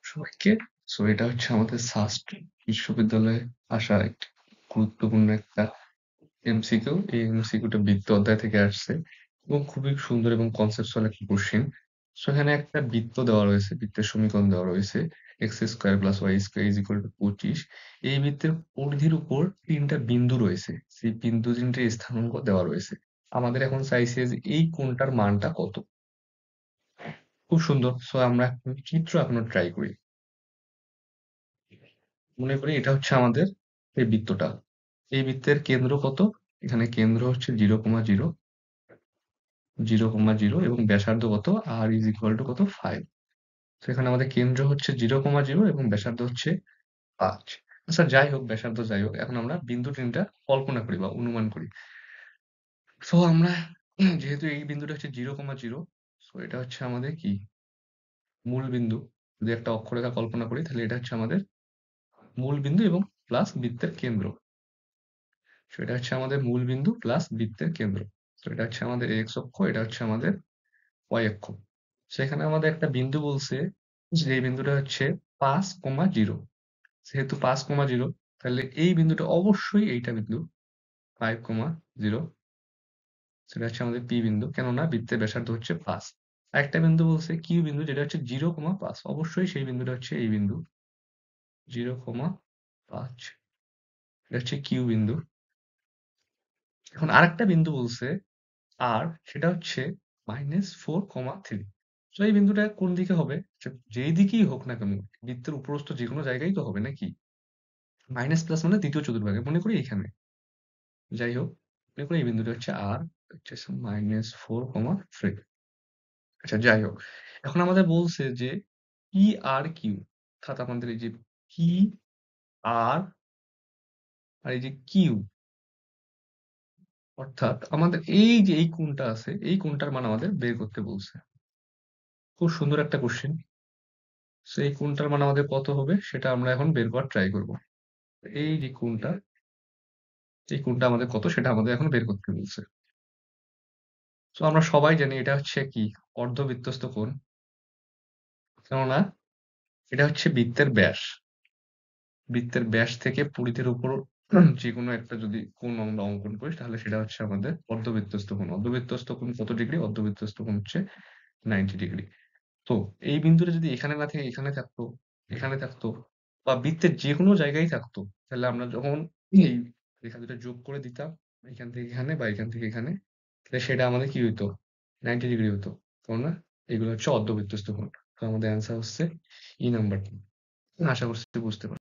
সবাইকে। সো এটা হচ্ছে আমাদের সাস্ট বিশ্ববিদ্যালয়ে আসা একটি গুরুত্বপূর্ণ একটা এমসিকিউ। এই এমসিকিউটা বৃত্ত অধ্যায় থেকে আসছে এবং খুবই সুন্দর এবং কনসেপচুয়াল একটা কোশ্চেন। সো এখানে একটা বৃত্ত দেওয়া রয়েছে, বৃত্তের সমীকরণ দেওয়া রয়েছে x square plus y square is equal to 25। এই বৃত্তের পরিধির উপর তিনটা বিন্দু রয়েছে, সেই বিন্দু তিনটে স্থানাঙ্ক দেওয়া রয়েছে। আমাদের এখন চাইছে যে এই কোণটার মানটা কত। খুব সুন্দর। সো আমরা এখন চিত্র আঁকানোর ট্রাই করি। মনে করি এটা হচ্ছে আমাদের এই বৃত্তটা। এই বৃত্তের কেন্দ্র কত? এখানে কেন্দ্র হচ্ছে 0,0, 0,0 এবং ব্যাসার্ধ কত? r ইজ ইকুয়াল টু কত? 5। সেখানে আমাদের কেন্দ্র হচ্ছে 0,0 এবং ব্যাসার্ধ হচ্ছে 5। আচ্ছা যাই হোক, ব্যাসার্ধ যাই হোক, এখন আমরা বিন্দু তিনটা কল্পনা করি বা অনুমান করি। সো আমরা যেহেতু এই বিন্দুটা হচ্ছে 0,0, সো এটা হচ্ছে আমাদের কি মূল বিন্দু। যদি একটা অক্ষরেখা কল্পনা করি তাহলে এটা হচ্ছে আমাদের মূল বিন্দু এবং প্লাস বৃত্তের কেন্দ্র। সেটা হচ্ছে আমাদের মূল বিন্দু প্লাস বৃত্তের কেন্দ্র। তো এটা হচ্ছে আমাদের এক্স অক্ষ, এটা হচ্ছে আমাদের ওয়াই অক্ষ। সেখানে আমাদের একটা বিন্দু বলছে যে এই বিন্দুটা হচ্ছে 5,0। যেহেতু 5,0, তাহলে এই বিন্দুটা অবশ্যই এইটা বিন্দু 5,0। সেটা হচ্ছে আমাদের পি বিন্দু, কেননা বৃত্তের ব্যাসার্ধ হচ্ছে 5। আরেকটা বিন্দু বলছে কিউ বিন্দু, যেটা হচ্ছে 0,5। অবশ্যই সেই বিন্দুটা হচ্ছে এই বিন্দু 0,5। এটা হচ্ছে কিউ বিন্দু। এখন আরেকটা বিন্দু বলছে আর সেটা হচ্ছে -4,3। তো এই বিন্দুটা কোন দিকে হবে? যেই দিকেই হোক না কেন, বৃত্তের উপরস্থ যে কোনো জায়গায় তো হবে নাকি? মাইনাস প্লাস মানে দ্বিতীয় চতুর্ভাগে, মনে করি এখানে। যাই হোক, মনে করি এই বিন্দুটা হচ্ছে আর, হচ্ছে -4,3। আচ্ছা যাই হোক, এখন আমাদের বলছে যে পি আর কিউ, অর্থাৎ আমাদের এই যে পি আর আর এই যে কিউ, অর্থাৎ আমাদের এই যে এই কোণটা আছে, এই কোণটার মান আমাদের বের করতে বলছে। খুব সুন্দর একটা কোশ্চেন। সেই কোণটার মান আমাদের কত হবে সেটা আমরা এখন বের করার ট্রাই করব। এই যে কোণটা, এই কোণটা আমাদের কত সেটা আমাদের এখন বের করতে বলছে। তো আমরা সবাই জানি এটা হচ্ছে কি অর্ধবৃত্তস্থ কোণ, কেননা এটা হচ্ছে বৃত্তের ব্যাস। বৃত্তের ব্যাস থেকে পরিধির উপর যে কোনো একটা যদি কোণ আমরা অঙ্কন করি তাহলে সেটা হচ্ছে আমাদের অর্ধবৃত্তস্থ কোণ। অর্ধবৃত্তস্থ কোণ কত ডিগ্রি? অর্ধবৃত্তস্থ কোণ হচ্ছে 90 ডিগ্রি। তো এই বিন্দুটা যদি এখানে না থেকে এখানে থাকতো, এখানে থাকতো, বা বৃত্তের যে কোনো জায়গায় থাকতো, তাহলে আমরা যখন এই রেখা দুটো যোগ করে দিতাম এখান থেকে এখানে বা এখান থেকে এখানে, তাহলে সেটা আমাদের কি হইতো? 90 ডিগ্রি হতো। কেননা এগুলো হচ্ছে অর্ধবৃত্তস্থ কোণ। তো আমাদের অ্যান্সার হচ্ছে ই নাম্বারটা। আশা করছি বুঝতে পারছো।